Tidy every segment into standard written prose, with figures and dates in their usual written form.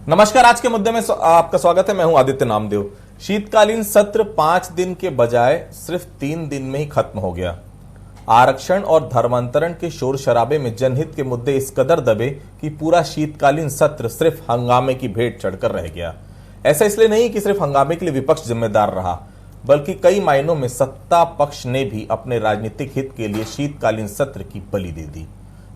नमस्कार। आज के मुद्दे में आपका स्वागत है। मैं हूं आदित्य नामदेव। शीतकालीन सत्र 5 दिन के बजाय सिर्फ 3 दिन में ही खत्म हो गया। आरक्षण और धर्मांतरण के शोर शराबे में जनहित के मुद्दे इस कदर दबे कि पूरा शीतकालीन सत्र सिर्फ हंगामे की भेंट चढ़कर रह गया। ऐसा इसलिए नहीं कि सिर्फ हंगामे के लिए विपक्ष जिम्मेदार रहा, बल्कि कई मायनों में सत्ता पक्ष ने भी अपने राजनीतिक हित के लिए शीतकालीन सत्र की बलि दे दी।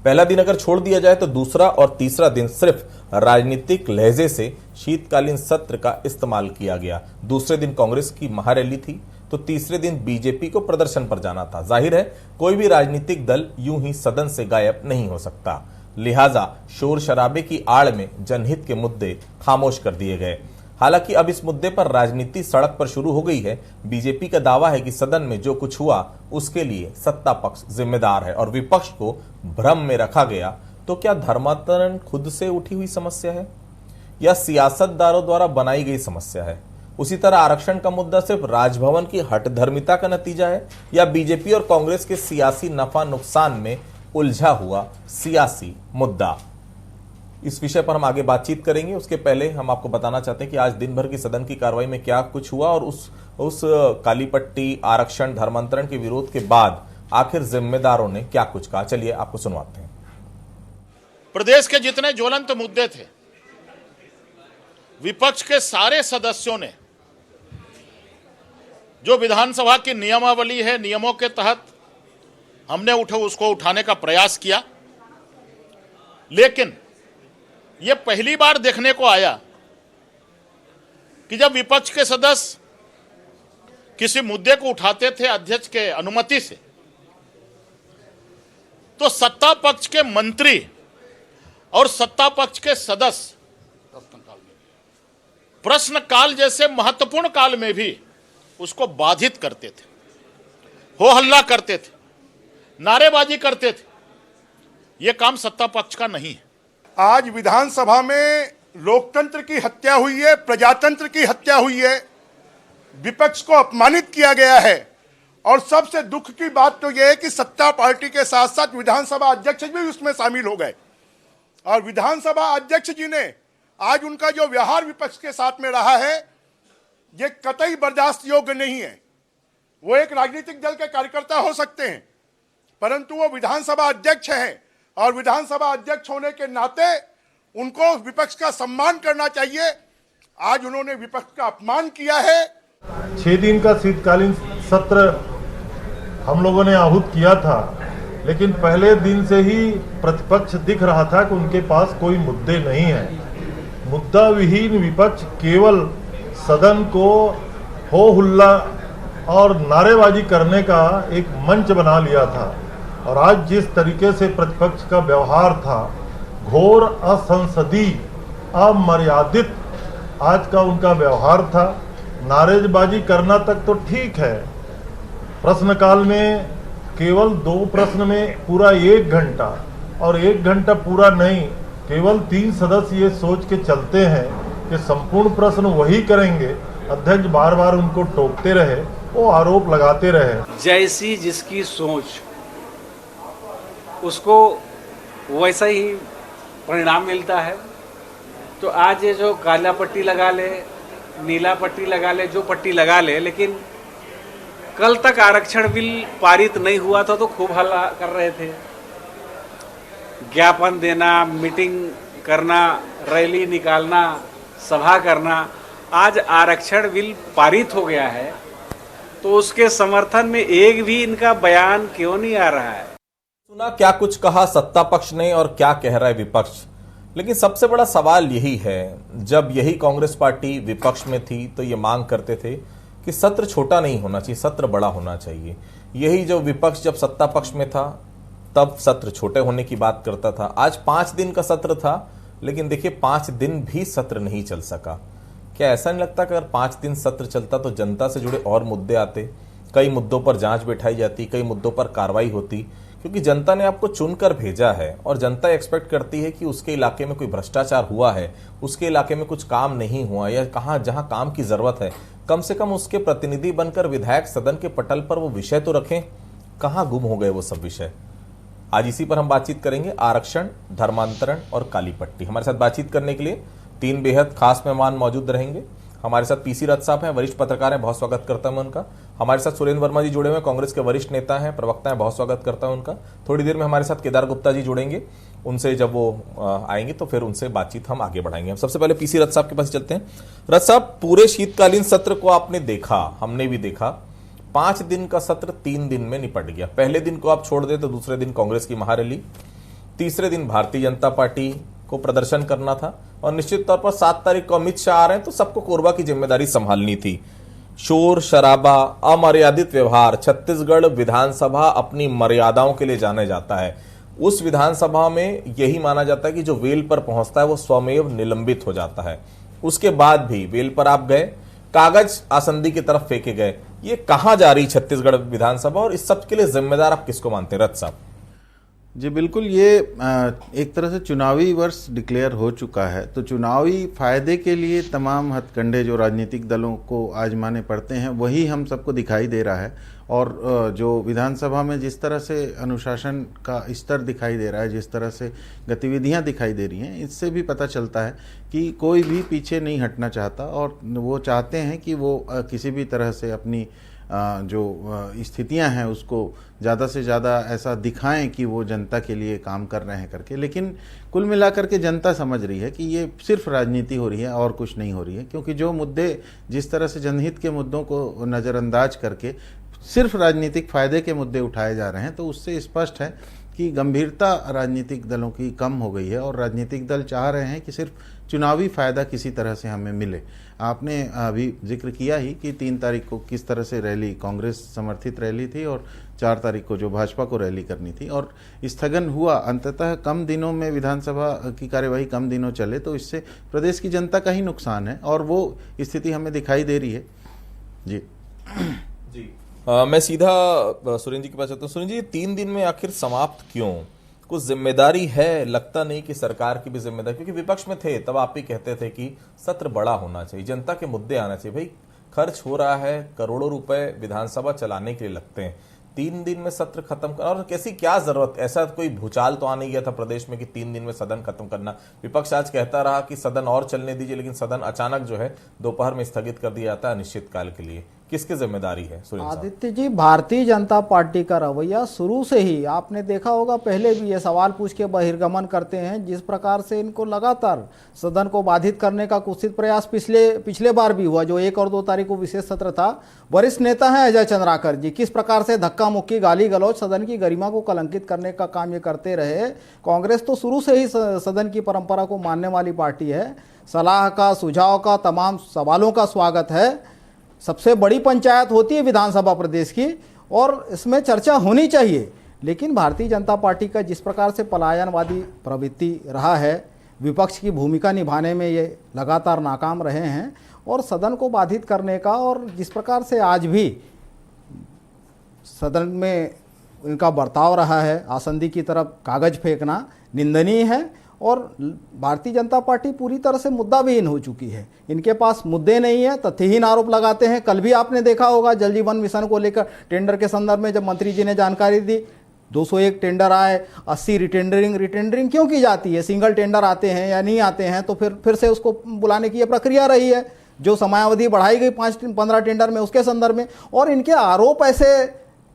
पहला दिन अगर छोड़ दिया जाए तो दूसरा और तीसरा दिन सिर्फ राजनीतिक लहजे से शीतकालीन सत्र का इस्तेमाल किया गया। दूसरे दिन कांग्रेस की महारैली थी तो तीसरे दिन बीजेपी को प्रदर्शन पर जाना था। जाहिर है कोई भी राजनीतिक दल यूं ही सदन से गायब नहीं हो सकता, लिहाजा शोर शराबे की आड़ में जनहित के मुद्दे खामोश कर दिए गए। हालांकि अब इस मुद्दे पर राजनीति सड़क पर शुरू हो गई है। बीजेपी का दावा है कि सदन में जो कुछ हुआ उसके लिए सत्ता पक्ष जिम्मेदार है और विपक्ष को भ्रम में रखा गया। तो क्या धर्मांतरण खुद से उठी हुई समस्या है या सियासतदारों द्वारा बनाई गई समस्या है? उसी तरह आरक्षण का मुद्दा सिर्फ राजभवन की हठधर्मिता का नतीजा है या बीजेपी और कांग्रेस के सियासी नफा नुकसान में उलझा हुआ सियासी मुद्दा? इस विषय पर हम आगे बातचीत करेंगे। उसके पहले हम आपको बताना चाहते हैं कि आज दिन भर की सदन की कार्रवाई में क्या कुछ हुआ और उस काली पट्टी, आरक्षण, धर्मांतरण के विरोध के बाद आखिर जिम्मेदारों ने क्या कुछ कहा। चलिए आपको सुनवाते हैं। प्रदेश के जितने ज्वलंत मुद्दे थे, विपक्ष के सारे सदस्यों ने जो विधानसभा की नियमावली है, नियमों के तहत हमने उसको उठाने का प्रयास किया। लेकिन यह पहली बार देखने को आया कि जब विपक्ष के सदस्य किसी मुद्दे को उठाते थे अध्यक्ष के अनुमति से, तो सत्ता पक्ष के मंत्री और सत्ता पक्ष के सदस्य प्रश्नकाल जैसे महत्वपूर्ण काल में भी उसको बाधित करते थे, हो हल्ला करते थे, नारेबाजी करते थे। यह काम सत्ता पक्ष का नहीं है। आज विधानसभा में लोकतंत्र की हत्या हुई है, प्रजातंत्र की हत्या हुई है, विपक्ष को अपमानित किया गया है। और सबसे दुख की बात तो यह है कि सत्ता पार्टी के साथ साथ विधानसभा अध्यक्ष भी उसमें शामिल हो गए। और विधानसभा अध्यक्ष जी ने आज उनका जो व्यवहार विपक्ष के साथ में रहा है, ये कतई बर्दाश्त योग्य नहीं है। वो एक राजनीतिक दल के कार्यकर्ता हो सकते हैं, परंतु वो विधानसभा अध्यक्ष हैं और विधानसभा अध्यक्ष होने के नाते उनको विपक्ष का सम्मान करना चाहिए। आज उन्होंने विपक्ष का अपमान किया है। 6 दिन का शीतकालीन सत्र हम लोगों ने आहूत किया था, लेकिन पहले दिन से ही प्रतिपक्ष दिख रहा था कि उनके पास कोई मुद्दे नहीं है। मुद्दा विहीन विपक्ष केवल सदन को हो हुल्ला और नारेबाजी करने का एक मंच बना लिया था। और आज जिस तरीके से प्रतिपक्ष का व्यवहार था, घोर असंसदीय, अमर्यादित आज का उनका व्यवहार था। नारेबाजी करना तक तो ठीक है, प्रश्नकाल में केवल 2 प्रश्न में पूरा 1 घंटा और 1 घंटा पूरा नहीं, केवल 3 सदस्य ये सोच के चलते हैं कि संपूर्ण प्रश्न वही करेंगे। अध्यक्ष बार बार उनको टोकते रहे, वो आरोप लगाते रहे। जैसी जिसकी सोच उसको वैसा ही परिणाम मिलता है। तो आज ये जो काला पट्टी लगा ले, नीला पट्टी लगा ले, जो पट्टी लगा ले, लेकिन कल तक आरक्षण बिल पारित नहीं हुआ था तो खूब हल्ला कर रहे थे। ज्ञापन देना, मीटिंग करना, रैली निकालना, सभा करना। आज आरक्षण बिल पारित हो गया है तो उसके समर्थन में एक भी इनका बयान क्यों नहीं आ रहा है? सुना क्या कुछ कहा सत्ता पक्ष ने और क्या कह रहा है विपक्ष। लेकिन सबसे बड़ा सवाल यही है, जब यही कांग्रेस पार्टी विपक्ष में थी तो ये मांग करते थे कि सत्र छोटा नहीं होना चाहिए, सत्र बड़ा होना चाहिए। यही जो विपक्ष जब सत्ता पक्ष में था तब सत्र छोटे होने की बात करता था। आज 5 दिन का सत्र था, लेकिन देखिए 5 दिन भी सत्र नहीं चल सका। क्या ऐसा नहीं लगता कि अगर 5 दिन सत्र चलता तो जनता से जुड़े और मुद्दे आते, कई मुद्दों पर जांच बैठाई जाती, कई मुद्दों पर कार्रवाई होती? क्योंकि जनता ने आपको चुनकर भेजा है और जनता एक्सपेक्ट करती है कि उसके इलाके में कोई भ्रष्टाचार हुआ है, उसके इलाके में कुछ काम नहीं हुआ या कहाँ जहां काम की जरूरत है, कम से कम उसके प्रतिनिधि बनकर विधायक सदन के पटल पर वो विषय तो रखें। कहाँ गुम हो गए वो सब विषय? आज इसी पर हम बातचीत करेंगे। आरक्षण, धर्मांतरण और काली पट्टी। हमारे साथ बातचीत करने के लिए तीन बेहद खास मेहमान मौजूद रहेंगे। हमारे साथ पीसी रथ साहब हैं, वरिष्ठ पत्रकार हैं, बहुत स्वागत करता हूं उनका। हमारे साथ सुरेंद्र वर्मा जी जुड़े हुए हैं, कांग्रेस के वरिष्ठ नेता हैं, प्रवक्ता हैं, बहुत स्वागत करता हूं उनका। थोड़ी देर में हमारे साथ केदार गुप्ता जी जुड़ेंगे, उनसे जब वो आएंगे तो फिर उनसे बातचीत हम आगे बढ़ाएंगे। सबसे पहले पीसी रथ साहब के पास चलते हैं। रथ साहब, पूरे शीतकालीन सत्र को आपने देखा, हमने भी देखा। 5 दिन का सत्र 3 दिन में निपट गया। पहले दिन को आप छोड़ दे तो दूसरे दिन कांग्रेस की महारैली, तीसरे दिन भारतीय जनता पार्टी को प्रदर्शन करना था, और निश्चित तौर पर 7 तारीख को अमित शाह आ रहे हैं तो सबको कोरबा की जिम्मेदारी संभालनी थी। शोर शराबा, अमर्यादित व्यवहार। छत्तीसगढ़ विधानसभा अपनी मर्यादाओं के लिए जाने जाता है। उस विधानसभा में यही माना जाता है कि जो वेल पर पहुंचता है वो स्वमेव निलंबित हो जाता है। उसके बाद भी वेल पर आप गए, कागज आसंदी की तरफ फेंके गए। ये कहां जा रही छत्तीसगढ़ विधानसभा, और इस सब के लिए जिम्मेदार आप किसको मानते हैं रथ साहब? जी बिल्कुल, ये एक तरह से चुनावी वर्ष डिक्लेयर हो चुका है, तो चुनावी फायदे के लिए तमाम हथकंडे जो राजनीतिक दलों को आजमाने पड़ते हैं वही हम सबको दिखाई दे रहा है। और जो विधानसभा में जिस तरह से अनुशासन का स्तर दिखाई दे रहा है, जिस तरह से गतिविधियां दिखाई दे रही हैं, इससे भी पता चलता है कि कोई भी पीछे नहीं हटना चाहता, और वो चाहते हैं कि वो किसी भी तरह से अपनी जो स्थितियां हैं उसको ज़्यादा से ज़्यादा ऐसा दिखाएं कि वो जनता के लिए काम कर रहे हैं करके। लेकिन कुल मिलाकर के जनता समझ रही है कि ये सिर्फ राजनीति हो रही है और कुछ नहीं हो रही है, क्योंकि जो मुद्दे जिस तरह से जनहित के मुद्दों को नज़रअंदाज करके सिर्फ राजनीतिक फायदे के मुद्दे उठाए जा रहे हैं, तो उससे स्पष्ट है कि गंभीरता राजनीतिक दलों की कम हो गई है, और राजनीतिक दल चाह रहे हैं कि सिर्फ चुनावी फायदा किसी तरह से हमें मिले। आपने अभी जिक्र किया ही कि 3 तारीख को किस तरह से रैली, कांग्रेस समर्थित रैली थी, और 4 तारीख को जो भाजपा को रैली करनी थी, और स्थगन हुआ। अंततः कम दिनों में विधानसभा की कार्यवाही कम दिनों चले तो इससे प्रदेश की जनता का ही नुकसान है, और वो स्थिति हमें दिखाई दे रही है। जी जी मैं सीधा सुरेंद्र जी के पास आता हूँ। सुरेंद्र जी, 3 दिन में आखिर समाप्त क्यों? कुछ जिम्मेदारी है? लगता नहीं कि सरकार की भी जिम्मेदारी, क्योंकि विपक्ष में थे तब आप भी कहते थे कि सत्र बड़ा होना चाहिए, जनता के मुद्दे आना चाहिए। भाई खर्च हो रहा है, करोड़ों रुपए विधानसभा चलाने के लिए लगते हैं, 3 दिन में सत्र खत्म कर, और कैसी क्या जरूरत? ऐसा कोई भूचाल तो आ नहीं गया था प्रदेश में कि 3 दिन में सदन खत्म करना? विपक्ष आज कहता रहा कि सदन और चलने दीजिए, लेकिन सदन अचानक जो है दोपहर में स्थगित कर दिया जाता है अनिश्चित काल के लिए। किसकी जिम्मेदारी है सुरेंद्र साहब? आदित्य जी, भारतीय जनता पार्टी का रवैया शुरू से ही आपने देखा होगा, पहले भी ये सवाल पूछ के बहिर्गमन करते हैं। जिस प्रकार से इनको लगातार सदन को बाधित करने का कुत्सित प्रयास पिछले बार भी हुआ, जो 1 और 2 तारीख को विशेष सत्र था। वरिष्ठ नेता हैं अजय चंद्राकर जी, किस प्रकार से धक्का मुक्की, गाली गलौज, सदन की गरिमा को कलंकित करने का काम ये करते रहे। कांग्रेस तो शुरू से ही सदन की परंपरा को मानने वाली पार्टी है। सलाह का, सुझाव का, तमाम सवालों का स्वागत है। सबसे बड़ी पंचायत होती है विधानसभा प्रदेश की, और इसमें चर्चा होनी चाहिए। लेकिन भारतीय जनता पार्टी का जिस प्रकार से पलायनवादी प्रवृत्ति रहा है, विपक्ष की भूमिका निभाने में ये लगातार नाकाम रहे हैं, और सदन को बाधित करने का, और जिस प्रकार से आज भी सदन में इनका बर्ताव रहा है, आसंदी की तरफ कागज फेंकना निंदनीय है। और भारतीय जनता पार्टी पूरी तरह से मुद्दा विहीन हो चुकी है। इनके पास मुद्दे नहीं है, तथ्यहीन आरोप लगाते हैं। कल भी आपने देखा होगा जल जीवन मिशन को लेकर टेंडर के संदर्भ में जब मंत्री जी ने जानकारी दी, 201 टेंडर आए, 80 रिटेंडरिंग क्यों की जाती है? सिंगल टेंडर आते हैं या नहीं आते हैं तो फिर से उसको बुलाने की यह प्रक्रिया रही है, जो समयावधि बढ़ाई गई 5-15 टेंडर में, उसके संदर्भ में। और इनके आरोप ऐसे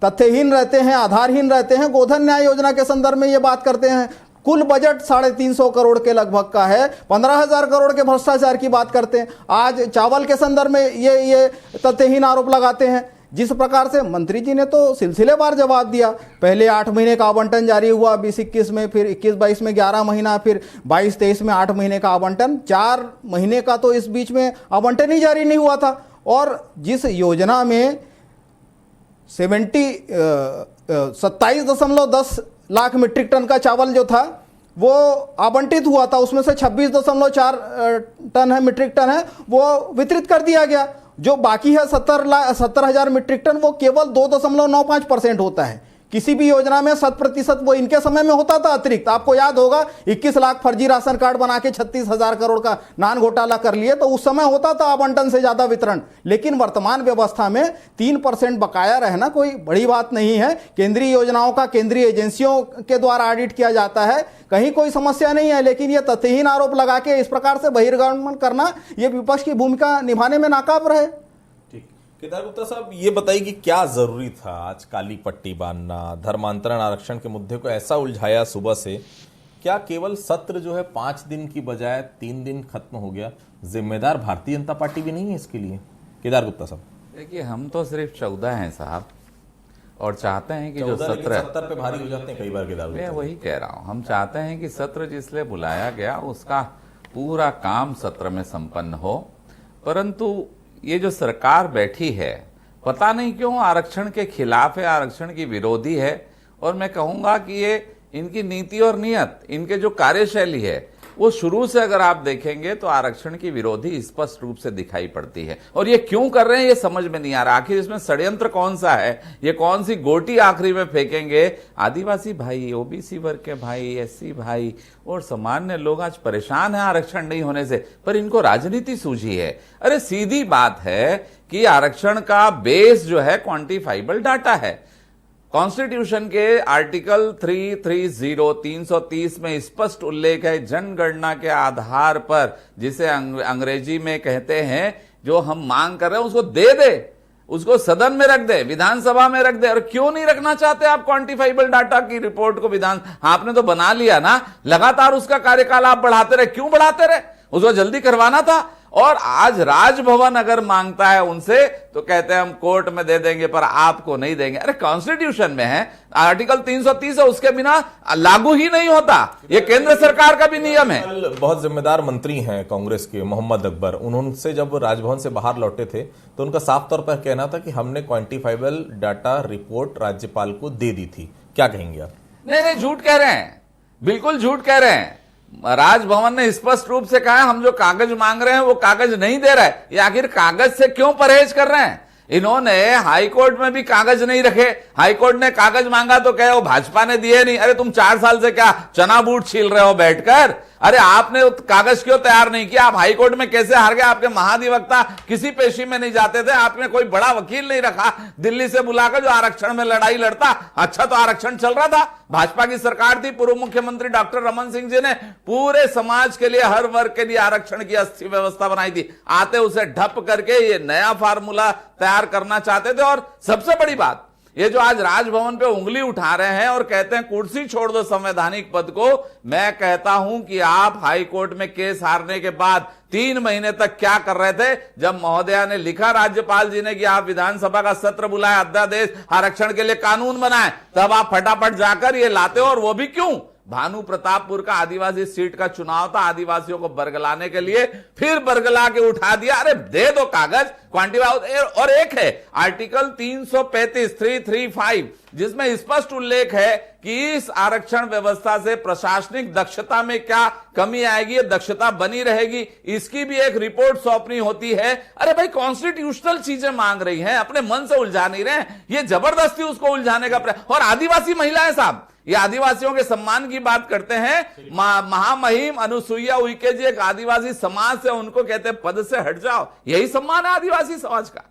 तथ्यहीन रहते हैं, आधारहीन रहते हैं। गोधन न्याय योजना के संदर्भ में ये बात करते हैं, कुल बजट 350 करोड़ के लगभग का है, 15,000 करोड़ के भ्रष्टाचार की बात करते हैं। आज चावल के संदर्भ में ये तथ्यहीन आरोप लगाते हैं। जिस प्रकार से मंत्री जी ने तो सिलसिलेवार जवाब दिया, पहले 8 महीने का आवंटन जारी हुआ 20-21 में, फिर 21-22 में 11 महीना, फिर 22-23 में 8 महीने का आवंटन, 4 महीने का तो इस बीच में आवंटन ही जारी नहीं हुआ था। और जिस योजना में 27.10 लाख मीट्रिक टन का चावल जो था वो आवंटित हुआ था, उसमें से 26.4 टन है, मीट्रिक टन है, वो वितरित कर दिया गया। जो बाकी है 70,000 मीट्रिक टन, वो केवल 2.95% होता है। किसी भी योजना में 100% वो इनके समय में होता था अतिरिक्त। आपको याद होगा 21 लाख फर्जी राशन कार्ड बना के 36,000 करोड़ का नान घोटाला कर लिए, तो उस समय होता था आवंटन से ज्यादा वितरण। लेकिन वर्तमान व्यवस्था में 3% बकाया रहना कोई बड़ी बात नहीं है। केंद्रीय योजनाओं का केंद्रीय एजेंसियों के द्वारा ऑडिट किया जाता है, कहीं कोई समस्या नहीं है। लेकिन यह तथ्यहीन आरोप लगा के इस प्रकार से बहिर्गमन करना, यह विपक्ष की भूमिका निभाने में नाकाम रहे। ठीक, केदार गुप्ता साहब ये बताइए कि क्या जरूरी था आज काली पट्टी बांधना, धर्मांतरण आरक्षण के मुद्दे को ऐसा उलझाया सुबह से? क्या केवल सत्र जो है 5 दिन की बजाय 3 दिन खत्म हो गया? जिम्मेदार भारतीय जनता पार्टी भी नहीं है इसके लिए? केदार गुप्ता साहब देखिए, हम तो सिर्फ 14 हैं साहब, और चाहते हैं कि जो 70 पे भारी हो जाते हैं कई बार। केदार मैं वही कह रहा हूं, हम चाहते हैं कि सत्र जिसलिए बुलाया गया उसका पूरा काम सत्र में संपन्न हो। परंतु ये जो सरकार बैठी है, पता नहीं क्यों आरक्षण के खिलाफ है, आरक्षण की विरोधी है। और मैं कहूंगा कि ये इनकी नीति और नियत, इनके जो कार्यशैली है, वो शुरू से अगर आप देखेंगे तो आरक्षण की विरोधी स्पष्ट रूप से दिखाई पड़ती है। और ये क्यों कर रहे हैं ये समझ में नहीं आ रहा। आखिर इसमें षड्यंत्र कौन सा है? ये कौन सी गोटी आखिरी में फेंकेंगे? आदिवासी भाई, ओबीसी वर्ग के भाई, एससी भाई और सामान्य लोग आज परेशान हैं आरक्षण नहीं होने से, पर इनको राजनीति सूझी है। अरे सीधी बात है कि आरक्षण का बेस जो है क्वांटिफाइबल डाटा है। कॉन्स्टिट्यूशन के आर्टिकल 330 में स्पष्ट उल्लेख है, जनगणना के आधार पर, जिसे अंग्रेजी में कहते हैं, जो हम मांग कर रहे हैं उसको दे दे, उसको सदन में रख दे, विधानसभा में रख दे। और क्यों नहीं रखना चाहते आप क्वांटिफाइबल डाटा की रिपोर्ट को विधान? आपने तो बना लिया ना, लगातार उसका कार्यकाल आप बढ़ाते रहे। क्यों बढ़ाते रहे? उसको जल्दी करवाना था। और आज राजभवन अगर मांगता है उनसे तो कहते हैं हम कोर्ट में दे देंगे, पर आपको नहीं देंगे। अरे कॉन्स्टिट्यूशन में है, आर्टिकल 330 है, उसके बिना लागू ही नहीं होता। ये केंद्र सरकार का भी नियम है। बहुत जिम्मेदार मंत्री हैं कांग्रेस के मोहम्मद अकबर, उन्होंने जब राजभवन से बाहर लौटे थे तो उनका साफ तौर पर कहना था कि हमने क्वांटिफाइबल डाटा रिपोर्ट राज्यपाल को दे दी थी। क्या कहेंगे आप? नहीं, झूठ कह रहे हैं, बिल्कुल झूठ कह रहे हैं। राजभवन ने स्पष्ट रूप से कहा हम जो कागज मांग रहे हैं वो कागज नहीं दे रहा है। ये आखिर कागज से क्यों परहेज कर रहे हैं? इन्होंने हाईकोर्ट में भी कागज नहीं रखे। हाईकोर्ट ने कागज मांगा तो कहे वो भाजपा ने दिए नहीं। अरे तुम 4 साल से क्या चना बूट छील रहे हो बैठकर? अरे आपने कागज क्यों तैयार नहीं किया? आप हाईकोर्ट में कैसे हार गए? आपके महाधिवक्ता किसी पेशी में नहीं जाते थे, आपने कोई बड़ा वकील नहीं रखा दिल्ली से बुलाकर जो आरक्षण में लड़ाई लड़ता। अच्छा तो आरक्षण चल रहा था, भाजपा की सरकार थी, पूर्व मुख्यमंत्री डॉक्टर रमन सिंह जी ने पूरे समाज के लिए, हर वर्ग के लिए आरक्षण की अच्छी व्यवस्था बनाई थी। आते उसे ढप करके ये नया फार्मूला तैयार करना चाहते थे। और सबसे बड़ी बात, ये जो आज राजभवन पे उंगली उठा रहे हैं और कहते हैं कुर्सी छोड़ दो संवैधानिक पद को, मैं कहता हूं कि आप हाईकोर्ट में केस हारने के बाद 3 महीने तक क्या कर रहे थे? जब महोदया ने लिखा राज्यपाल जी ने कि आप विधानसभा का सत्र बुलाए, अध्यादेश आरक्षण के लिए कानून बनाए, तब आप फटाफट जाकर ये लाते हो। और वो भी क्यों? भानु प्रतापपुर का आदिवासी सीट का चुनाव था, आदिवासियों को बरगलाने के लिए, फिर बरगला के उठा दिया। अरे दे दो कागज, क्वांटिफाई। और एक है आर्टिकल 335 जिसमें स्पष्ट उल्लेख है कि इस आरक्षण व्यवस्था से प्रशासनिक दक्षता में क्या कमी आएगी, दक्षता बनी रहेगी, इसकी भी एक रिपोर्ट सौंपनी होती है। अरे भाई कॉन्स्टिट्यूशनल चीजें मांग रही हैं, अपने मन से उलझा नहीं रहे, ये जबरदस्ती उसको उलझाने का प्रयास। और आदिवासी महिलाएं साहब, ये आदिवासियों के सम्मान की बात करते हैं। महामहिम अनुसुईया उइके जी एक आदिवासी समाज से, उनको कहते हैं पद से हट जाओ, यही सम्मान है आदिवासी समाज का।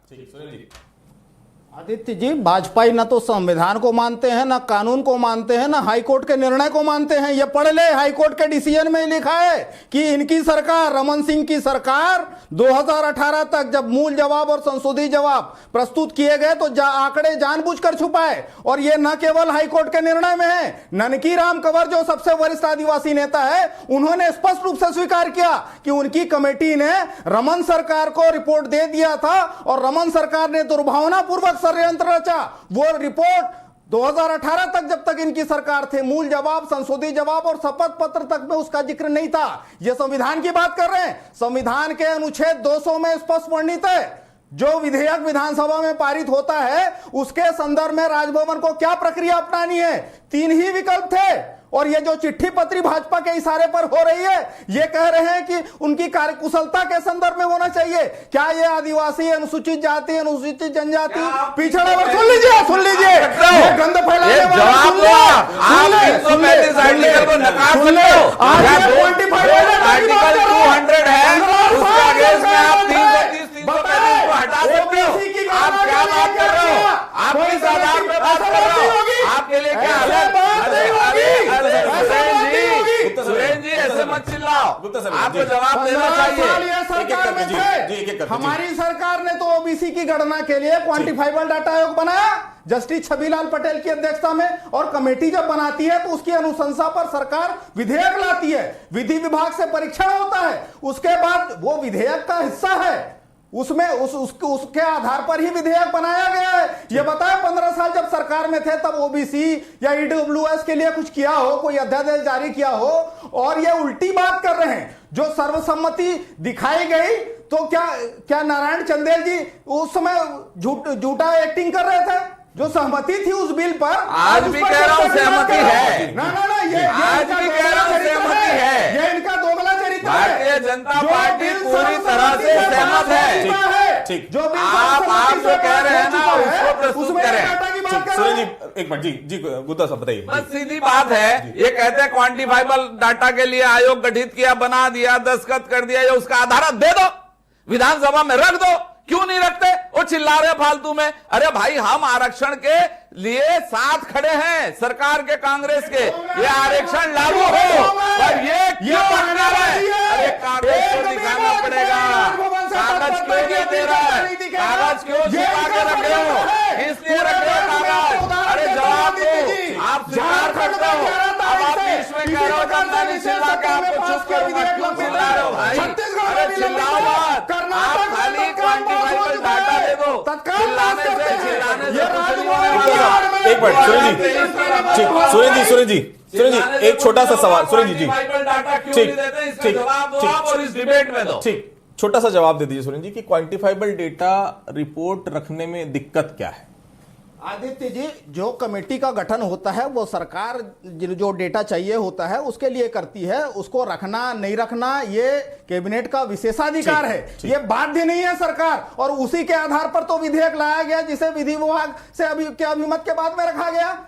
आदित्य जी, वाजपेयी न तो संविधान को मानते हैं, न कानून को मानते हैं, न हाईकोर्ट के निर्णय को मानते हैं। ये पढ़ ले, हाईकोर्ट के डिसीजन में लिखा है कि इनकी सरकार, रमन सिंह की सरकार 2018 तक जब मूल जवाब और संशोधित जवाब प्रस्तुत किए गए तो आंकड़े जानबूझकर छुपाए। और ये न केवल हाईकोर्ट के निर्णय में है, ननकी राम कंवर जो सबसे वरिष्ठ आदिवासी नेता है, उन्होंने स्पष्ट रूप से स्वीकार किया कि उनकी कमेटी ने रमन सरकार को रिपोर्ट दे दिया था और रमन सरकार ने दुर्भावनापूर्वक षड्यंत्र रचा। वो रिपोर्ट 2018 तक, जब तक इनकी सरकार थे, मूल जवाब, संशोधित जवाब और शपथ पत्र तक में उसका जिक्र नहीं था। ये संविधान की बात कर रहे हैं। संविधान के अनुच्छेद 200 में स्पष्ट वर्णित है, जो विधेयक विधानसभा में पारित होता है उसके संदर्भ में राजभवन को क्या प्रक्रिया अपनानी है। 3 ही विकल्प थे और ये जो चिट्ठी पत्री भाजपा के इशारे पर हो रही है, ये कह रहे हैं कि उनकी कार्यकुशलता के संदर्भ में होना चाहिए। क्या ये आदिवासी, अनुसूचित जाति, अनुसूचित जनजाति, पिछड़ा वर्ग, सुन लीजिए ये गंद फैलाने आपके लिए क्या सुरेंद्र जी ऐसे मत चिल्लाओ, आपको जवाब देना चाहिए। हमारी सरकार ने तो ओबीसी की गणना के लिए क्वांटिफाइबल डाटा आयोग बनाया जस्टिस छबीलाल पटेल की अध्यक्षता में, और कमेटी जब बनाती है तो उसकी अनुशंसा पर सरकार विधेयक लाती है, विधि विभाग से परीक्षण होता है, उसके बाद वो विधेयक का हिस्सा है, उसमें उसके आधार पर ही विधेयक बनाया गया है। ये बताए 15 साल जब सरकार में थे तब ओबीसी या ईडब्ल्यूएस के लिए कुछ किया हो, कोई अध्यादेश जारी किया हो, और ये उल्टी बात कर रहे हैं। जो सर्वसम्मति दिखाई गई तो क्या नारायण चंदेल जी उस समय झूठा एक्टिंग कर रहे थे? जो सहमति थी उस बिल पर, आज भी कह रहा हूं सहमति है। ना ये आज भी कह रहा हूं सहमति है। ये इनका दोगला चरित्र है। भारतीय जनता पार्टी पूरी तरह से सहमत है। ठीक, जो आप जो कह रहे हैं ना उसको प्रस्तुत करें। सुरेंद्र जी एक मिनट, जी गुप्ता साहब बताइए। बस सीधी बात है, ये कहते हैं क्वांटिफाइबल डाटा के लिए आयोग गठित किया, बना दिया, दस्तखत कर दिया, या उसका आधार दे दो, विधानसभा में रख दो। क्यों नहीं रखते? वो चिल्ला रहे फालतू में। अरे भाई, हम आरक्षण के लिए साथ खड़े हैं सरकार के, कांग्रेस के, ये आरक्षण लागू हो, और ये क्यों भटका रहा है? अरे कागज को दिखाना पड़ेगा, कागज क्यों नहीं दे रहा है? कागज क्यों छिपा के रखे हो? इसलिए रखे हो कागज? अरे जवाब दो, आप स्वीकार करते हो। अब आप बीच में कह रहे हो जनता नहीं चिल्ला के आपको चुप करूंगा, क्यों चिल्ला रहे हो भाई? अरे चिल्लाओ मत, आप खाली क्वांटिफाइबल डाटा दे दो, चिल्लाने से एक मिनट सुरेंद्र जी एक छोटा सा सवाल। सुरेंद्र जी ठीक, छोटा सा जवाब दे दीजिए सुरेंद्र जी कि क्वांटिफाइबल डेटा रिपोर्ट रखने में दिक्कत क्या है? आदित्य जी, जो कमेटी का गठन होता है वो सरकार जो डेटा चाहिए होता है उसके लिए करती है, उसको रखना नहीं रखना ये कैबिनेट का विशेषाधिकार है, ये बाध्य नहीं है सरकार। और उसी के आधार पर तो विधेयक लाया गया जिसे विधि विभाग से अभिमत के बाद में रखा गया।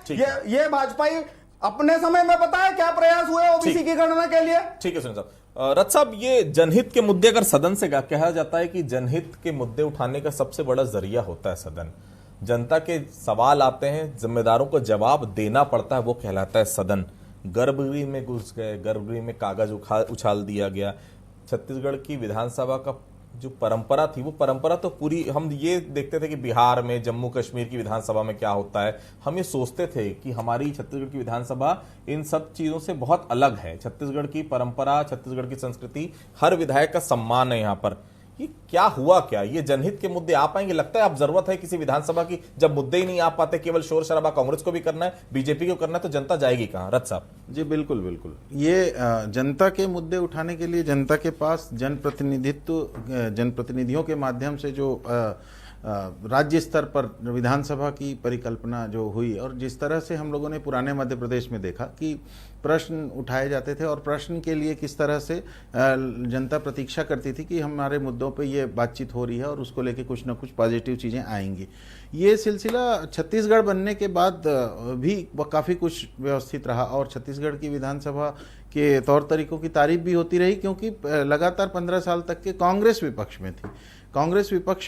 ये भाजपाई अपने समय में बताया क्या प्रयास हुए ओबीसी की गणना के लिए। ठीक है सुरेंद्र साहब। रथ साहब, ये जनहित के मुद्दे अगर सदन से कहा जाता है कि जनहित के मुद्दे उठाने का सबसे बड़ा जरिया होता है सदन, जनता के सवाल आते हैं, जिम्मेदारों को जवाब देना पड़ता है, वो कहलाता है सदन। गर्भगृह में घुस गए, गर्भगृह में कागज उछाल दिया गया। छत्तीसगढ़ की विधानसभा का जो परंपरा थी, वो परंपरा तो पूरी, हम ये देखते थे कि बिहार में, जम्मू कश्मीर की विधानसभा में क्या होता है, हम ये सोचते थे कि हमारी छत्तीसगढ़ की विधानसभा इन सब चीजों से बहुत अलग है। छत्तीसगढ़ की परंपरा, छत्तीसगढ़ की संस्कृति, हर विधायक का सम्मान है यहाँ पर। ये क्या हुआ? क्या ये जनहित के मुद्दे आ पाएंगे? लगता है अब जरूरत है किसी विधानसभा की, जब मुद्दे ही नहीं आ पाते, केवल शोर शराबा कांग्रेस को भी करना है, बीजेपी को करना है, तो जनता जाएगी कहां? रथ साहब जी बिल्कुल बिल्कुल, ये जनता के मुद्दे उठाने के लिए जनता के पास जनप्रतिनिधियों के माध्यम से जो राज्य स्तर पर विधानसभा की परिकल्पना जो हुई, और जिस तरह से हम लोगों ने पुराने मध्य प्रदेश में देखा कि प्रश्न उठाए जाते थे और प्रश्न के लिए किस तरह से जनता प्रतीक्षा करती थी कि हमारे मुद्दों पे ये बातचीत हो रही है और उसको लेके कुछ ना कुछ पॉजिटिव चीज़ें आएंगी। ये सिलसिला छत्तीसगढ़ बनने के बाद भी काफ़ी कुछ व्यवस्थित रहा, और छत्तीसगढ़ की विधानसभा के तौर तरीकों की तारीफ भी होती रही, क्योंकि लगातार 15 साल तक के कांग्रेस विपक्ष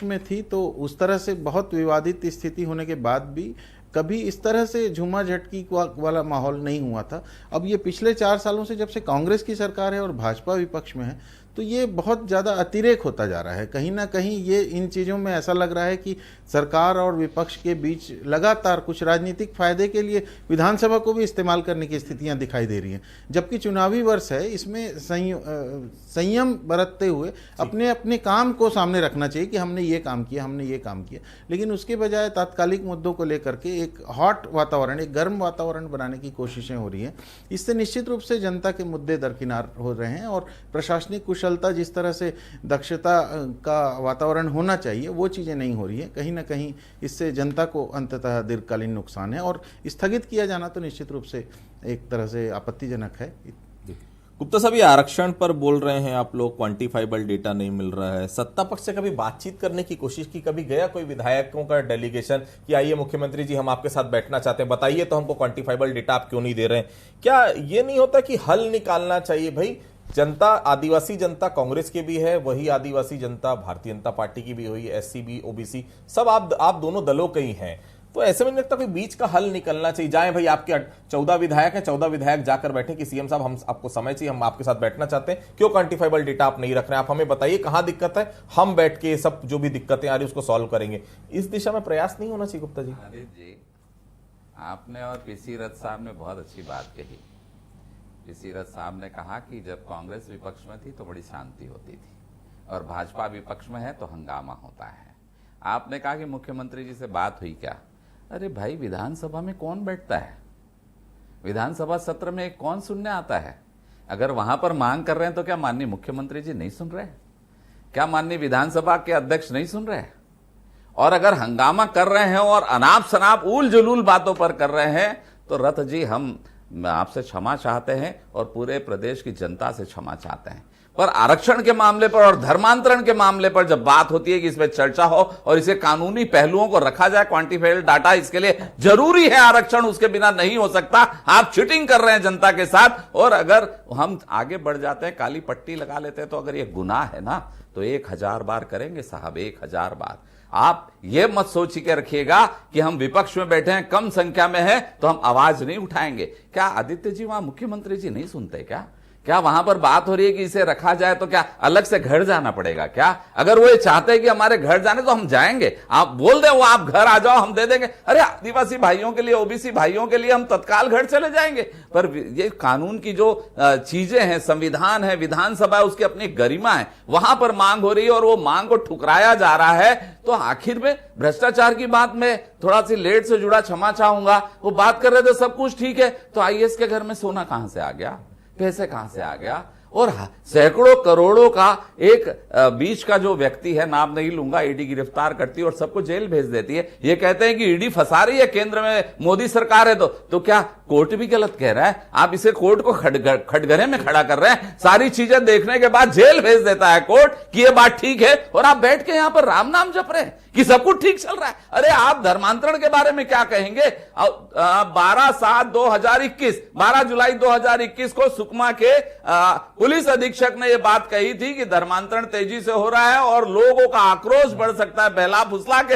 में थी, तो उस तरह से बहुत विवादित स्थिति होने के बाद भी कभी इस तरह से झूमा झटकी वाला माहौल नहीं हुआ था। अब ये पिछले 4 सालों से जब से कांग्रेस की सरकार है और भाजपा विपक्ष में है, तो ये बहुत ज़्यादा अतिरेक होता जा रहा है। कहीं ना कहीं ये इन चीज़ों में ऐसा लग रहा है कि सरकार और विपक्ष के बीच लगातार कुछ राजनीतिक फायदे के लिए विधानसभा को भी इस्तेमाल करने की स्थितियां दिखाई दे रही हैं, जबकि चुनावी वर्ष है, इसमें संयम बरतते हुए अपने अपने काम को सामने रखना चाहिए कि हमने ये काम किया, लेकिन उसके बजाय तात्कालिक मुद्दों को लेकर के एक हॉट वातावरण, एक गर्म वातावरण बनाने की कोशिशें हो रही हैं। इससे निश्चित रूप से जनता के मुद्दे दरकिनार हो रहे हैं और प्रशासनिक कुशल कुशलता, जिस तरह से दक्षता का वातावरण होना चाहिए, वो चीज़ें नहीं हो रही है। कहीं ना कहीं इससे जनता को अंततः दीर्घकालीन नुकसान है, और स्थगित किया जाना तो निश्चित रूप से एक तरह से आपत्तिजनक है। गुप्ता साहब, ये आरक्षण पर बोल रहे हैं आप लोग, क्वांटिफाइबल डेटा नहीं मिल रहा है। सत्ता पक्ष से कभी बातचीत करने की कोशिश की? कभी गया कोई विधायकों का डेलीगेशन कि आइए मुख्यमंत्री जी, हम आपके साथ बैठना चाहते हैं, बताइए तो हमको क्वांटिफाइबल डेटा आप क्यों नहीं दे रहे हैं? क्या ये नहीं होता कि हल निकालना चाहिए? भाई, जनता, आदिवासी जनता कांग्रेस की भी है, वही आदिवासी जनता भारतीय जनता पार्टी की भी हुई, एससी भी, ओबीसी, सब आप दोनों दलों के ही हैं। तो ऐसे में नहीं लगता कोई बीच का हल निकलना चाहिए? जाएं भाई, आपके 14 विधायक हैं, 14 विधायक जाकर बैठे कि सीएम साहब, हम आपको समय चाहिए, हम आपके साथ बैठना चाहते हैं, क्यों क्वांटिफाइबल डेटा आप नहीं रख रहे हैं? आप हमें बताइए कहां दिक्कत है, हम बैठ के सब जो भी दिक्कतें आ रही उसको सॉल्व करेंगे। इस दिशा में प्रयास नहीं होना चाहिए गुप्ता जी? आदित्य जी, आपने और पीसी रथ साहब ने बहुत अच्छी बात कही। पीसी रथ साहब ने कहा कि जब कांग्रेस विपक्ष में थी तो बड़ी शांति होती थी, और भाजपा विपक्ष में है तो हंगामा होता है। आपने कहा कि मुख्यमंत्री जी से बात हुई क्या? अरे भाई, विधानसभा में कौन बैठता है? विधानसभा सत्र में कौन सुनने आता है? अगर वहां पर मांग कर रहे हैं तो क्या माननीय मुख्यमंत्री जी नहीं सुन रहे? क्या माननीय विधानसभा के अध्यक्ष नहीं सुन रहे? और अगर हंगामा कर रहे हैं और अनाप शनाप उल जुलूल बातों पर कर रहे हैं तो रथ जी, हम आपसे क्षमा चाहते हैं और पूरे प्रदेश की जनता से क्षमा चाहते हैं। पर आरक्षण के मामले पर और धर्मांतरण के मामले पर जब बात होती है कि इसमें चर्चा हो और इसे कानूनी पहलुओं को रखा जाए, क्वांटिफाइबल डाटा इसके लिए जरूरी है, आरक्षण उसके बिना नहीं हो सकता। आप चीटिंग कर रहे हैं जनता के साथ। और अगर हम आगे बढ़ जाते हैं, काली पट्टी लगा लेते हैं, तो अगर ये गुनाह है ना तो 1000 बार करेंगे साहब, 1000 बार। आप ये मत सोच के रखिएगा कि हम विपक्ष में बैठे हैं, कम संख्या में है तो हम आवाज नहीं उठाएंगे। क्या आदित्य जी, वहां मुख्यमंत्री जी नहीं सुनते क्या वहां पर बात हो रही है कि इसे रखा जाए तो क्या अलग से घर जाना पड़ेगा क्या? अगर वो ये चाहते हैं कि हमारे घर जाने तो हम जाएंगे, आप बोल दे वो आप घर आ जाओ, हम दे देंगे। अरे आदिवासी भाइयों के लिए, ओबीसी भाइयों के लिए हम तत्काल घर चले जाएंगे। पर ये कानून की जो चीजें हैं, संविधान है, विधानसभा है, उसकी अपनी गरिमा है, वहां पर मांग हो रही है और वो मांग को ठुकराया जा रहा है। तो आखिर में भ्रष्टाचार की बात में थोड़ा सी लेट से जुड़ा, क्षमा चाहूंगा, वो बात कर रहे थे सब कुछ ठीक है, तो आईएएस के घर में सोना कहां से आ गया, पैसे कहां से आ गया? और सैकड़ों करोड़ों का एक बीच का जो व्यक्ति है, नाम नहीं लूंगा, ईडी गिरफ्तार करती है और सबको जेल भेज देती है। ये कहते हैं कि ईडी फंसा रही है, केंद्र में मोदी सरकार है, तो क्या कोर्ट भी गलत कह रहा है? आप इसे कोर्ट को खटगरे में खड़ा कर रहे हैं। सारी चीजें देखने के बाद जेल भेज देता है कोर्ट कि ये बात ठीक है, और आप बैठ के यहां पर राम नाम जप रहे हैं कि सब कुछ ठीक चल रहा है। अरे आप धर्मांतरण के बारे में क्या कहेंगे? 12 जुलाई 2021 को सुकमा के पुलिस अधीक्षक ने यह बात कही थी कि धर्मांतरण तेजी से हो रहा है और लोगों का आक्रोश बढ़ सकता है, बहला फुसला के।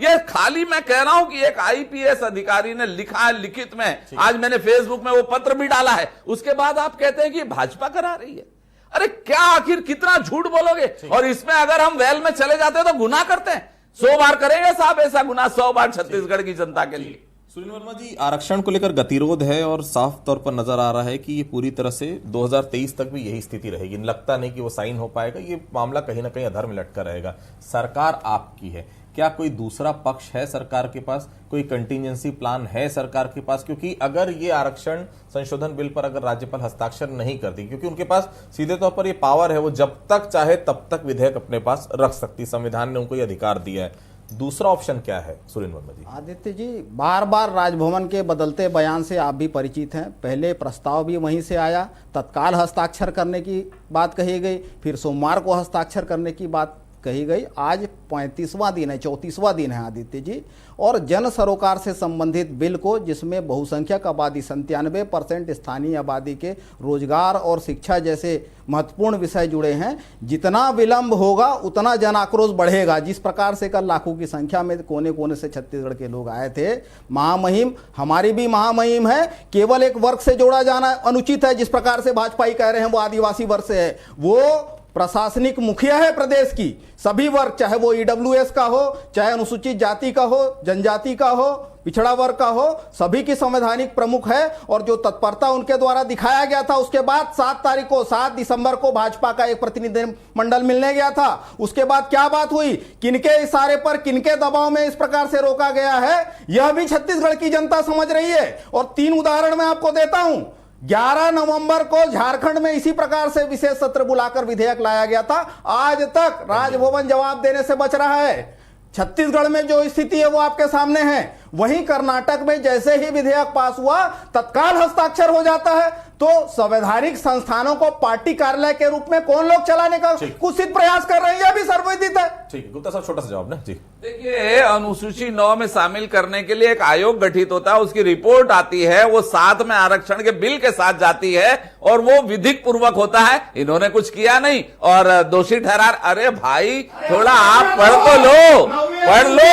ये खाली मैं कह रहा हूं कि एक आईपीएस अधिकारी ने लिखा है लिखित में, आज मैंने फेसबुक में वो पत्र भी डाला है। उसके बाद आप कहते हैं कि भाजपा करा रही है। अरे क्या, आखिर कितना झूठ बोलोगे? और इसमें अगर हम वेल में चले जाते हैं तो गुनाह करते हैं। 100 बार करेंगे साहब ऐसा गुनाह, 100 बार छत्तीसगढ़ की जनता के लिए। सुनील वर्मा जी, आरक्षण को लेकर गतिरोध है और साफ तौर पर नजर आ रहा है कि ये पूरी तरह से 2023 तक भी यही स्थिति रहेगी। लगता नहीं कि वो साइन हो पाएगा, ये मामला कहीं ना कहीं अधर में लटका रहेगा। सरकार आपकी है, क्या कोई दूसरा पक्ष है सरकार के पास? कोई कंटीजेंसी प्लान है सरकार के पास? क्योंकि अगर ये आरक्षण संशोधन बिल पर अगर राज्यपाल हस्ताक्षर नहीं करती, क्योंकि उनके पास सीधे तौर पर ये पावर है, वो जब तक चाहे तब तक विधेयक अपने पास रख सकती, संविधान ने उनको ये अधिकार दिया है। दूसरा ऑप्शन क्या है सुरेंद्र वर्मा जी? आदित्य जी, बार बार राजभवन के बदलते बयान से आप भी परिचित हैं। पहले प्रस्ताव भी वहीं से आया, तत्काल हस्ताक्षर करने की बात कही गई, फिर सोमवार को हस्ताक्षर करने की बात कही गई। आज 35वां दिन है, 34वां दिन है आदित्य जी, और जन सरोकार से संबंधित बिल को, जिसमें बहुसंख्यक आबादी 97% स्थानीय आबादी के रोजगार और शिक्षा जैसे महत्वपूर्ण विषय जुड़े हैं, जितना विलंब होगा उतना जन आक्रोश बढ़ेगा। जिस प्रकार से कल लाखों की संख्या में कोने कोने से छत्तीसगढ़ के लोग आए थे, महामहिम हमारी भी महामहिम है, केवल एक वर्ग से जोड़ा जाना अनुचित है। जिस प्रकार से भाजपाई कह रहे हैं वो आदिवासी वर्ग से है, वो प्रशासनिक मुखिया है प्रदेश की। सभी वर्ग, चाहे वो ईडब्ल्यूएस का हो, चाहे अनुसूचित जाति का हो, जनजाति का हो, पिछड़ा वर्ग का हो, सभी की संवैधानिक प्रमुख है। और जो तत्परता उनके द्वारा दिखाया गया था, उसके बाद 7 दिसंबर को भाजपा का एक प्रतिनिधिमंडल मिलने गया था। उसके बाद क्या बात हुई, किनके इशारे पर, किनके दबाव में इस प्रकार से रोका गया है, यह भी छत्तीसगढ़ की जनता समझ रही है। और 3 उदाहरण मैं आपको देता हूं। 11 नवंबर को झारखंड में इसी प्रकार से विशेष सत्र बुलाकर विधेयक लाया गया था। आज तक राजभवन जवाब देने से बच रहा है। छत्तीसगढ़ में जो स्थिति है वो आपके सामने है। वहीं कर्नाटक में जैसे ही विधेयक पास हुआ तत्काल हस्ताक्षर हो जाता है। तो संवैधानिक संस्थानों को पार्टी कार्यालय के रूप में कौन लोग चलाने का कुत्सित प्रयास कर रहे हैं, यह भी सर्वविदित है। ठीक है, गुप्ता साहब छोटा सा जवाब ना जी। देखिए, अनुसूची 9 में शामिल करने के लिए एक आयोग गठित होता है, उसकी रिपोर्ट आती है, वो साथ में आरक्षण के बिल के साथ जाती है और वो विधिक पूर्वक होता है। इन्होंने कुछ किया नहीं और दोषी ठहरा। अरे भाई, थोड़ा आप पढ़ तो लो, पढ़ लो।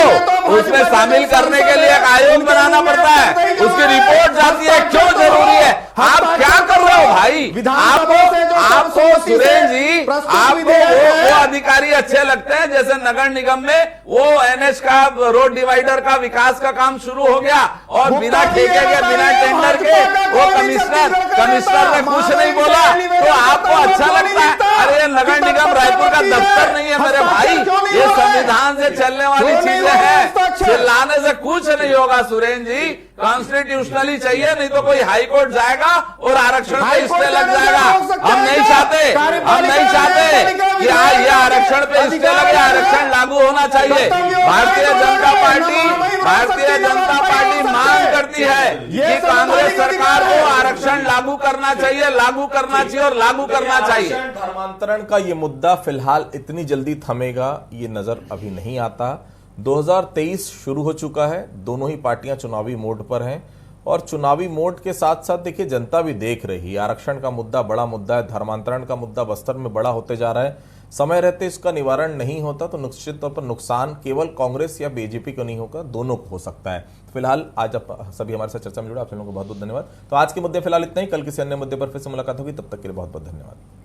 उसमें शामिल करने के लिए एक आयोग बनाना पड़ता है, उसकी रिपोर्ट जाती है। क्यों जरूरी है? आप क्या कर रहे हो भाई? आपको सुरेश जी, आपको वो अधिकारी अच्छे लगते हैं जैसे नगर निगम में वो एनएच का रोड डिवाइडर का विकास का काम शुरू हो गया और बिना ठेके के, बिना टेंडर के वो कमिश्नर ने कुछ नहीं बोला, तो आपको अच्छा लगता है? अरे नगर निगम रायपुर का दफ्तर नहीं है मेरे भाई, ये संविधान से चलने वाली चीजें हैं। चिल्लाने से कुछ नहीं होगा सुरेन जी, कॉन्स्टिट्यूशनली चाहिए, नहीं तो कोई हाई कोर्ट जाएगा और आरक्षण पे स्टे लग जाएगा। हम नहीं चाहते कि ये आरक्षण पे स्टे लगे। आरक्षण लागू होना चाहिए। भारतीय जनता पार्टी मांग करती है कि कांग्रेस सरकार को आरक्षण लागू करना चाहिए, लागू करना चाहिए और लागू करना चाहिए। धर्मांतरण का ये मुद्दा फिलहाल इतनी जल्दी थमेगा ये नजर अभी नहीं आता। 2023 शुरू हो चुका है, दोनों ही पार्टियां चुनावी मोड पर हैं और चुनावी मोड के साथ साथ देखिए जनता भी देख रही है। आरक्षण का मुद्दा बड़ा मुद्दा है, धर्मांतरण का मुद्दा बस्तर में बड़ा होते जा रहा है। समय रहते इसका निवारण नहीं होता तो निश्चित तौर पर नुकसान केवल कांग्रेस या बीजेपी को नहीं होगा, दोनों को हो सकता है। फिलहाल आज आप सभी हमारे साथ चर्चा में जुड़े, आप लोगों को बहुत बहुत धन्यवाद। तो आज के मुद्दे फिलहाल इतना ही, कल किसी अन्य मुद्दे पर फिर से मुलाकात होगी, तब तक के लिए बहुत बहुत धन्यवाद।